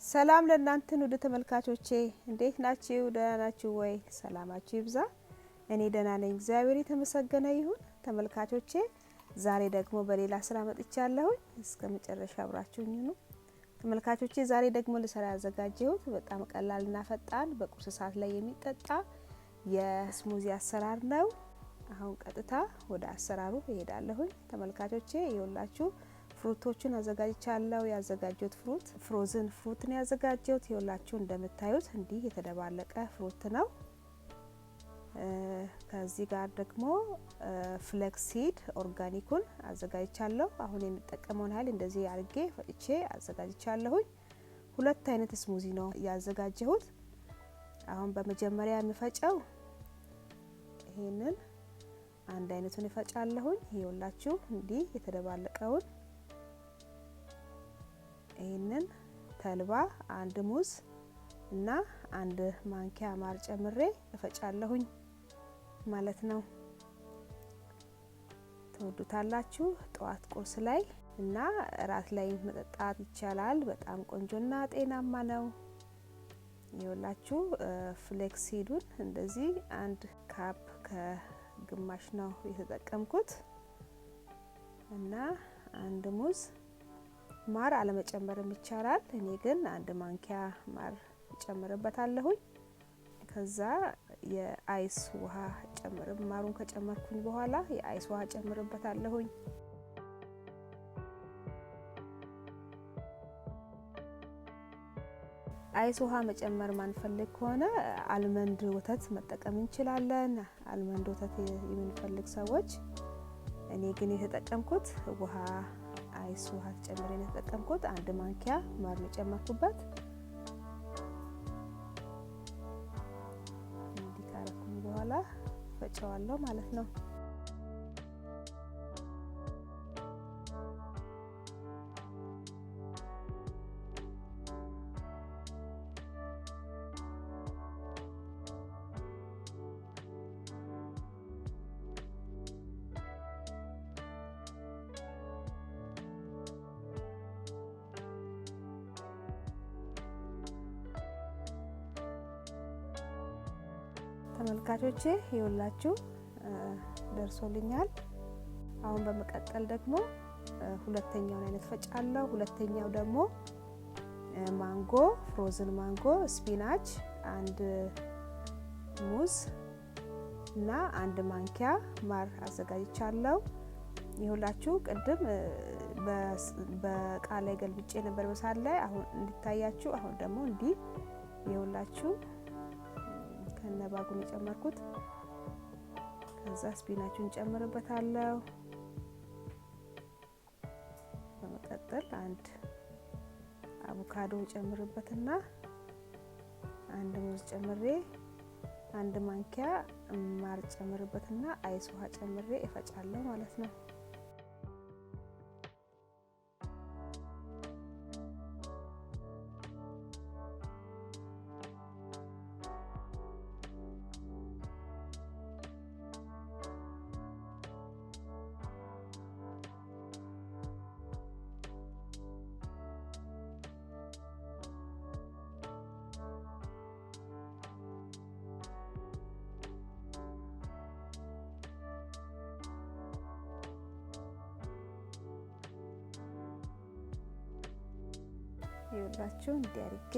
ሰላም ለእናንተ ወደ ተመልካቾቼ እንዴት ናችሁ? ደህና ናችሁ ወይ? ሰላማችሁ ይብዛ። እኔ ደህና ነኝ፣ እግዚአብሔር የተመሰገነ ይሁን። ተመልካቾቼ ዛሬ ደግሞ በሌላ ስራ መጥቻለሁ። እስከ መጨረሻ አብራችሁኝ ሁኑ። ተመልካቾቼ ዛሬ ደግሞ ልሰራ ያዘጋጀሁት በጣም ቀላልና ፈጣን በቁርስ ሰዓት ላይ የሚጠጣ የስሙዚ አሰራር ነው። አሁን ቀጥታ ወደ አሰራሩ እሄዳለሁ። ተመልካቾቼ ይኸውላችሁ ፍሩቶችን አዘጋጅቻለሁ። ያዘጋጀሁት ፍሩት ፍሮዝን ፍሩት ነው ያዘጋጀሁት። ይኸውላችሁ እንደምታዩት እንዲህ የተደባለቀ ፍሩት ነው። ከዚህ ጋር ደግሞ ፍሌክሲድ ኦርጋኒኩን አዘጋጅቻለሁ። አሁን የሚጠቀመውን ኃይል እንደዚህ አድርጌ ፈጭቼ አዘጋጅቻለሁ። ሁለት አይነት ስሙዚ ነው ያዘጋጀሁት። አሁን በመጀመሪያ የምፈጨው ይሄንን አንድ አይነቱን እፈጫለሁ። ይኸውላችሁ እንዲህ የተደባለቀውን ይሄንን ተልባ አንድ ሙዝ እና አንድ ማንኪያ ማር ጨምሬ እፈጫለሁኝ ማለት ነው። ተወዱታላችሁ። ጠዋት ቁርስ ላይ እና ራት ላይ መጠጣት ይቻላል። በጣም ቆንጆና ጤናማ ነው። ይኸውላችሁ ፍሌክሲዱን እንደዚህ አንድ ካፕ ከግማሽ ነው የተጠቀምኩት እና አንድ ሙዝ ማር አለመጨመርም ይቻላል። እኔ ግን አንድ ማንኪያ ማር ጨምርበታለሁ። ከዛ የአይስ ውሃ ጨምርብ ማሩን ከጨመርኩኝ በኋላ የአይስ ውሃ ጨምርበታለሁ። አይስ ውሃ መጨመር ማንፈልግ ከሆነ አልመንድ ወተት መጠቀም እንችላለን። አልመንድ ወተት የምንፈልግ ሰዎች እኔ ግን የተጠቀምኩት ውሃ አይስ ውሃ ጨምሬ ነው የተጠቀምኩት። አንድ ማንኪያ ማር ነው ጨመርኩበት። እንዲህ ካረኩኝ በኋላ ፈጨዋለሁ ማለት ነው። ተመልካቾቼ ይኸውላችሁ ደርሶልኛል። አሁን በመቀጠል ደግሞ ሁለተኛውን አይነት ፈጫለሁ። ሁለተኛው ደግሞ ማንጎ ፍሮዝን ማንጎ፣ ስፒናች፣ አንድ ሙዝ እና አንድ ማንኪያ ማር አዘጋጅቻለሁ። ይኸውላችሁ ቅድም በቃ ላይ ገልብጬ ነበር በሳል ላይ። አሁን እንዲታያችሁ አሁን ደግሞ እንዲህ ይኸውላችሁ ከነባጉን የጨመርኩት። ከዛ ስፒናቹን ጨምርበታለሁ። በመቀጠል አንድ አቮካዶ ጨምርበትና አንድ ሙዝ ጨምሬ አንድ ማንኪያ ማር ጨምርበትና አይስ ውሃ ጨምሬ እፈጫለሁ ማለት ነው። ይኸውላችሁ እንዲያርጌ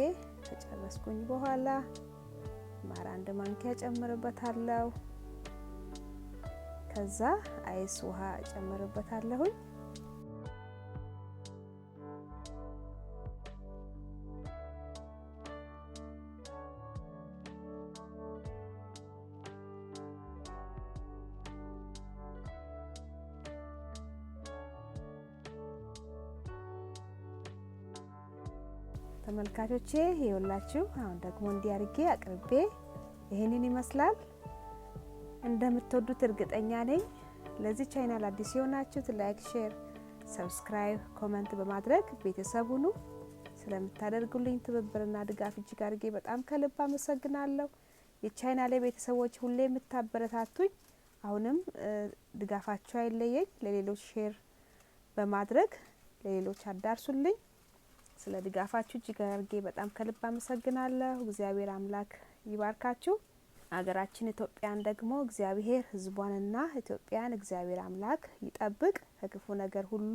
ተጨረስኩኝ በኋላ ማር አንድ ማንኪያ ጨምርበታለሁ። ከዛ አይስ ውሃ ጨምርበታለሁ። ተመልካቾቼ ይኸውላችሁ አሁን ደግሞ እንዲያርጌ አቅርቤ ይሄንን ይመስላል። እንደምትወዱት እርግጠኛ ነኝ። ለዚህ ቻናል አዲስ የሆናችሁት ላይክ፣ ሼር፣ ሰብስክራይብ፣ ኮሜንት በማድረግ ቤተሰብ ሁኑ። ስለምታደርጉልኝ ትብብርና ድጋፍ እጅግ አድርጌ በጣም ከልብ አመሰግናለሁ። የቻናሌ ቤተሰቦች ሁሌ የምታበረታቱኝ አሁንም ድጋፋችሁ አይለየኝ። ለሌሎች ሼር በማድረግ ለሌሎች አዳርሱልኝ። ስለ ድጋፋችሁ እጅግ አድርጌ በጣም ከልብ አመሰግናለሁ። እግዚአብሔር አምላክ ይባርካችሁ። አገራችን ኢትዮጵያን ደግሞ እግዚአብሔር ህዝቧንና ኢትዮጵያን እግዚአብሔር አምላክ ይጠብቅ፣ ከክፉ ነገር ሁሉ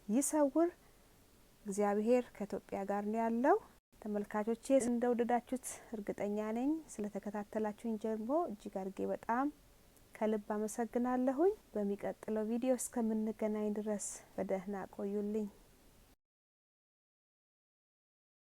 ይሰውር። እግዚአብሔር ከኢትዮጵያ ጋር ነው ያለው። ተመልካቾቼ እንደወደዳችሁት እርግጠኛ ነኝ። ስለተከታተላችሁኝ ጀምሮ እጅግ አድርጌ በጣም ከልብ አመሰግናለሁኝ። በሚቀጥለው ቪዲዮ እስከምንገናኝ ድረስ በደህና ቆዩልኝ።